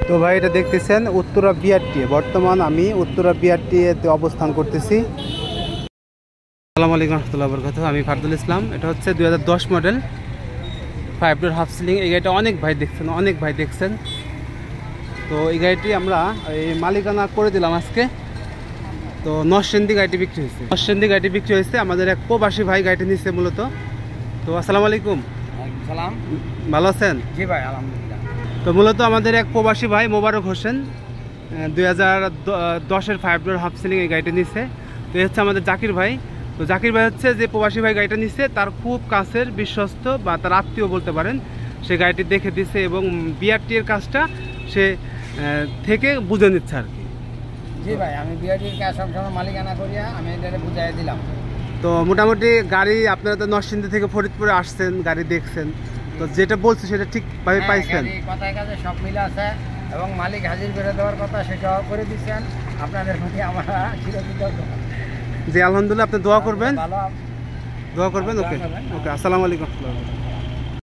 তো ভাই এটা দেখতেছেন উত্তরা বিআরটি, বর্তমান আমি উত্তরা বিআরটিতে অবস্থান করতেছি। আসসালামু আলাইকুম রহমতুল্লাহ বরকাতুহ। আমি ফারদুল ইসলাম। এটা হচ্ছে 2010 মডেল 5 ডোর হাফ সিলিং। এই গাড়িটা অনেক ভাই দেখছেন। তো এই গাড়িটি আমরা এই মালিকানা করে দিলাম আজকে। তো নরসিংদী গাড়িটি বিক্রি হয়েছে। আমাদের এক প্রবাসী ভাই গাড়িটি নিচ্ছে মূলত। তো আসসালামু আলাইকুম। সালাম, ভালো আছেন? জি ভাই আলহামদুলিল্লাহ। তো মূলত আমাদের এক প্রবাসী ভাই মোবারক হোসেন 2010-এর 5 ডোর হাফ সিলিং এই গাড়িটা নিচ্ছে। তো এই হচ্ছে আমাদের জাকির ভাই। তো জাকির ভাই হচ্ছে যে প্রবাসী ভাই গাড়িটা নিচ্ছে, তার খুব কাছের বিশ্বস্ত বা তার আত্মীয় বলতে পারেন। সে গাড়িটি দেখে দিচ্ছে এবং বিআরটি এর কাজটা সে থেকে বুঝে নিচ্ছে আর কি। জি ভাই, আমি বিআরটির কাজ সবসময় মালিকানা করিয়া আমি এটা বুঝাই দিলাম। তো মোটামুটি গাড়ি আপনারা তো নরসিংদী থেকে ফরিদপুরে আসছেন, গাড়ি দেখছেন, তো যেটা বলছে সেটা ঠিকভাবে পাইছেন? কথায় কাজে সব মিলে আছে এবং মালিক হাজির করে দেওয়ার কথা সেটাও করে দিচ্ছেন। আপনাদের প্রতি আমরা চিরকৃতজ্ঞ। জি আলহামদুলিল্লাহ, আপনি দোয়া করবেন। ভালো ওকে। আসসালামু আলাইকুম।